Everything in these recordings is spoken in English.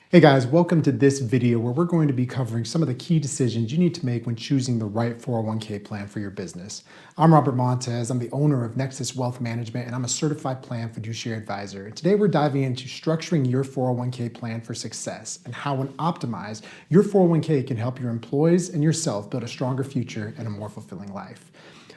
Hey guys, welcome to this video where we're going to be covering some of the key decisions you need to make when choosing the right 401k plan for your business. I'm Robert Montez, I'm the owner of Nexus Wealth Management, and I'm a certified plan fiduciary advisor. Today we're diving into structuring your 401k plan for success and how when optimized, your 401k can help your employees and yourself build a stronger future and a more fulfilling life.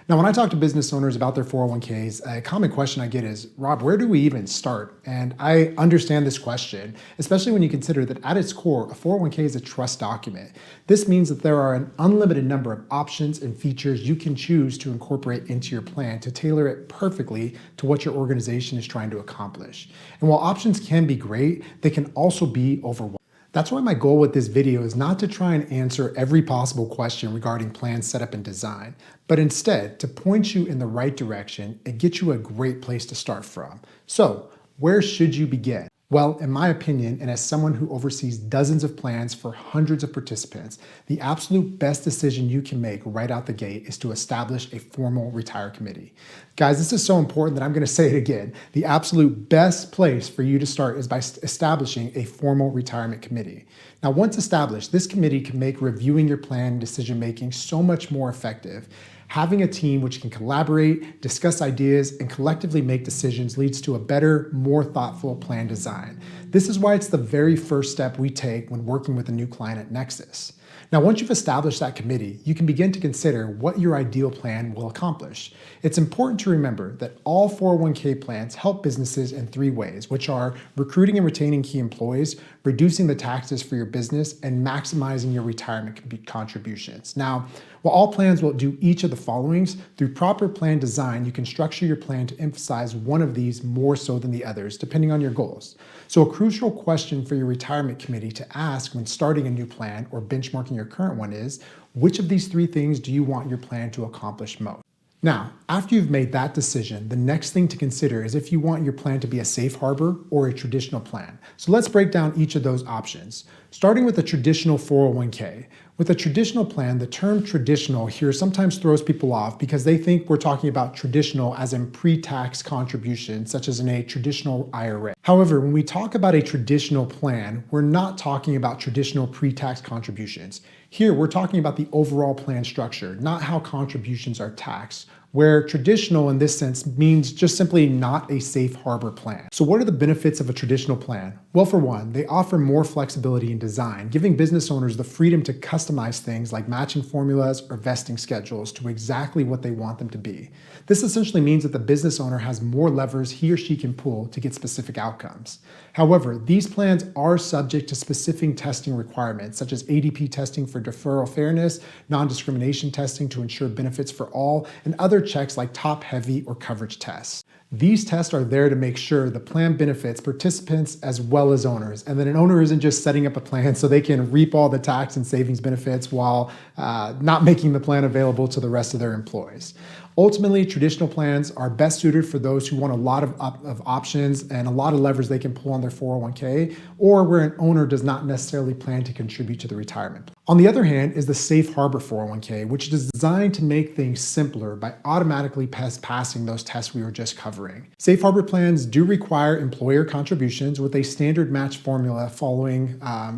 Now, when I talk to business owners about their 401ks, a common question I get is, Rob, where do we even start? And I understand this question, especially when you consider that at its core, a 401k is a trust document. This means that there are an unlimited number of options and features you can choose to incorporate into your plan to tailor it perfectly to what your organization is trying to accomplish. And while options can be great, they can also be overwhelming. That's why my goal with this video is not to try and answer every possible question regarding plan setup and design, but instead to point you in the right direction and get you a great place to start from. So, where should you begin? Well, in my opinion, and as someone who oversees dozens of plans for hundreds of participants, the absolute best decision you can make right out the gate is to establish a formal retire committee. Guys, this is so important that I'm going to say it again. The absolute best place for you to start is by establishing a formal retirement committee. Now, once established, this committee can make reviewing your plan and decision-making so much more effective. Having a team which can collaborate, discuss ideas, and collectively make decisions leads to a better, more thoughtful plan design. This is why it's the very first step we take when working with a new client at Nexus. Now, once you've established that committee, you can begin to consider what your ideal plan will accomplish. It's important to remember that all 401k plans help businesses in three ways, which are recruiting and retaining key employees, reducing the taxes for your business, and maximizing your retirement contributions. Now, while all plans will do each of the followings, through proper plan design, you can structure your plan to emphasize one of these more so than the others, depending on your goals. So a crucial question for your retirement committee to ask when starting a new plan or benchmarking your current one is, which of these three things do you want your plan to accomplish most? Now, after you've made that decision, the next thing to consider is if you want your plan to be a safe harbor or a traditional plan. So let's break down each of those options. Starting with a traditional 401k. With a traditional plan, the term traditional here sometimes throws people off because they think we're talking about traditional as in pre-tax contributions, such as in a traditional IRA. However, when we talk about a traditional plan, we're not talking about traditional pre-tax contributions. Here, we're talking about the overall plan structure, not how contributions are taxed, where traditional in this sense means just simply not a safe harbor plan. So what are the benefits of a traditional plan? Well, for one, they offer more flexibility in design, giving business owners the freedom to customize things like matching formulas or vesting schedules to exactly what they want them to be. This essentially means that the business owner has more levers he or she can pull to get specific outcomes. However, these plans are subject to specific testing requirements, such as ADP testing for deferral fairness, non-discrimination testing to ensure benefits for all, and other checks like top heavy or coverage tests. These tests are there to make sure the plan benefits participants as well as owners, and that an owner isn't just setting up a plan so they can reap all the tax and savings benefits while not making the plan available to the rest of their employees. Ultimately, traditional plans are best suited for those who want a lot of options and a lot of levers they can pull on their 401k, or where an owner does not necessarily plan to contribute to the retirement plan. On the other hand is the Safe Harbor 401k, which is designed to make things simpler by automatically passing those tests we were just covering. Safe Harbor plans do require employer contributions with a standard match formula following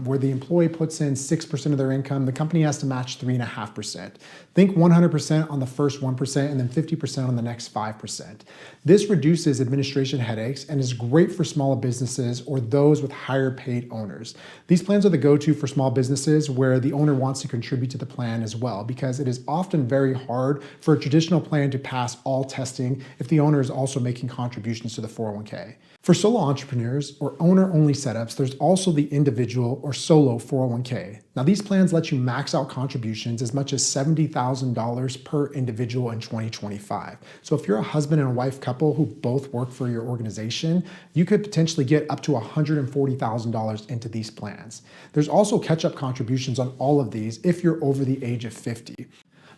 where the employee puts in 6% of their income, the company has to match 3.5%. Think 100% on the first 1% and then 50% on the next 5%. This reduces administration headaches and is great for small businesses or those with higher paid owners. These plans are the go-to for small businesses where the owner wants to contribute to the plan as well, because it is often very hard for a traditional plan to pass all testing if the owner is also making contributions to the 401k. For solo entrepreneurs or owner-only setups, there's also the individual or solo 401k. Now, these plans let you max out contributions as much as $70,000 per individual in 2025. So if you're a husband and a wife couple who both work for your organization, you could potentially get up to $140,000 into these plans. There's also catch-up contributions on all of these if you're over the age of 50.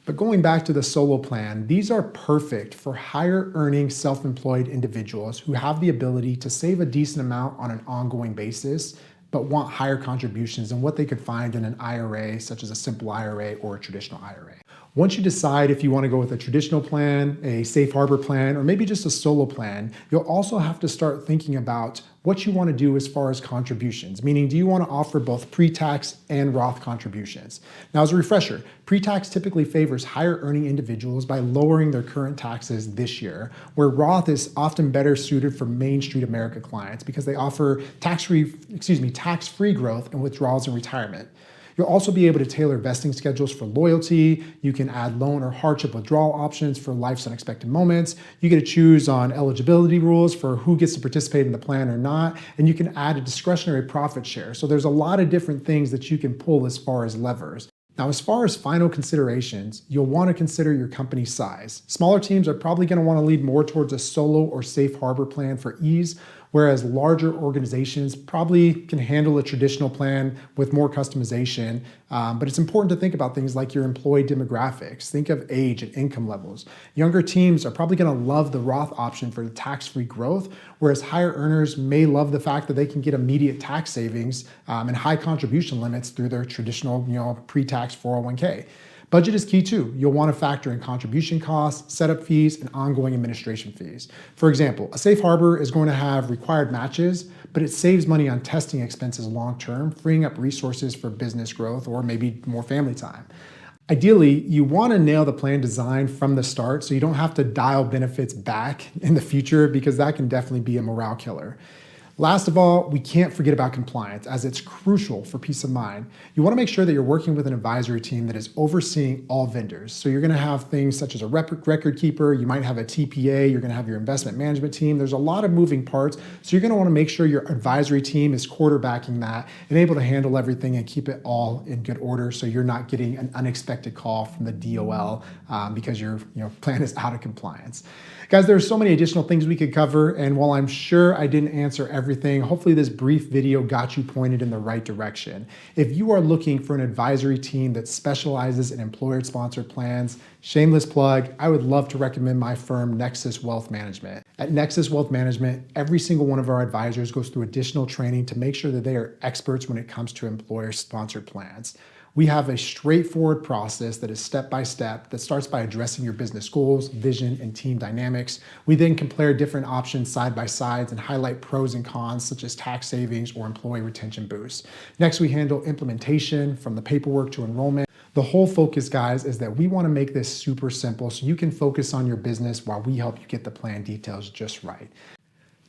But going back to the solo plan, these are perfect for higher earning self-employed individuals who have the ability to save a decent amount on an ongoing basis, but want higher contributions than what they could find in an IRA, such as a simple IRA or a traditional IRA. Once you decide if you want to go with a traditional plan, a safe harbor plan, or maybe just a solo plan, you'll also have to start thinking about what you want to do as far as contributions, meaning do you want to offer both pre-tax and Roth contributions? Now, as a refresher, pre-tax typically favors higher earning individuals by lowering their current taxes this year, where Roth is often better suited for Main Street America clients because they offer tax-free growth and withdrawals in retirement. You'll also be able to tailor vesting schedules for loyalty. You can add loan or hardship withdrawal options for life's unexpected moments. You get to choose on eligibility rules for who gets to participate in the plan or not. And you can add a discretionary profit share. So there's a lot of different things that you can pull as far as levers. Now, as far as final considerations, you'll want to consider your company's size. Smaller teams are probably going to want to lead more towards a solo or safe harbor plan for ease, whereas larger organizations probably can handle a traditional plan with more customization. But it's important to think about things like your employee demographics. Think of age and income levels. Younger teams are probably going to love the Roth option for the tax-free growth, whereas higher earners may love the fact that they can get immediate tax savings and high contribution limits through their traditional, pre-tax 401k. Budget is key too. You'll want to factor in contribution costs, setup fees, and ongoing administration fees. For example, a safe harbor is going to have required matches, but it saves money on testing expenses long-term, freeing up resources for business growth or maybe more family time. Ideally, you want to nail the plan design from the start so you don't have to dial benefits back in the future because that can definitely be a morale killer. Last of all, we can't forget about compliance as it's crucial for peace of mind. You want to make sure that you're working with an advisory team that is overseeing all vendors. So you're going to have things such as a record keeper, you might have a TPA, you're going to have your investment management team. There's a lot of moving parts. So you're going to want to make sure your advisory team is quarterbacking that and able to handle everything and keep it all in good order so you're not getting an unexpected call from the DOL because your plan is out of compliance. Guys, there are so many additional things we could cover, and while I'm sure I didn't answer everything, hopefully this brief video got you pointed in the right direction. If you are looking for an advisory team that specializes in employer-sponsored plans, shameless plug, I would love to recommend my firm, Nexus Wealth Management. At Nexus Wealth Management, every single one of our advisors goes through additional training to make sure that they are experts when it comes to employer-sponsored plans. We have a straightforward process that is step-by-step that starts by addressing your business goals, vision, and team dynamics. We then compare different options side by side and highlight pros and cons such as tax savings or employee retention boosts. Next, we handle implementation from the paperwork to enrollment. The whole focus, guys, is that we want to make this super simple so you can focus on your business while we help you get the plan details just right.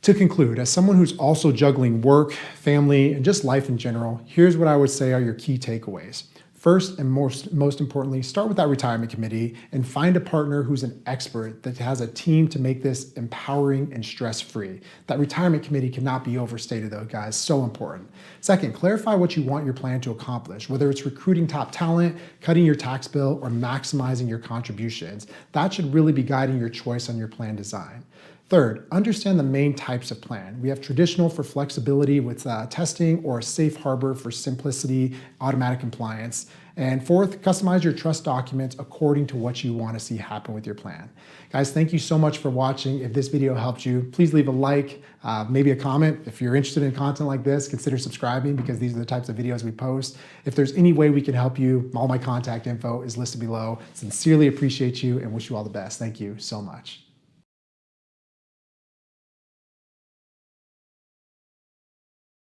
To conclude, as someone who's also juggling work, family, and just life in general, here's what I would say are your key takeaways. First and most importantly, start with that retirement committee and find a partner who's an expert that has a team to make this empowering and stress-free. That retirement committee cannot be overstated though, guys, so important. Second, clarify what you want your plan to accomplish, whether it's recruiting top talent, cutting your tax bill, or maximizing your contributions. That should really be guiding your choice on your plan design. Third, understand the main types of plan. We have traditional for flexibility with testing or a safe harbor for simplicity, automatic compliance. And fourth, customize your trust documents according to what you want to see happen with your plan. Guys, thank you so much for watching. If this video helped you, please leave a like, maybe a comment. If you're interested in content like this, consider subscribing because these are the types of videos we post. If there's any way we can help you, all my contact info is listed below. Sincerely appreciate you and wish you all the best. Thank you so much.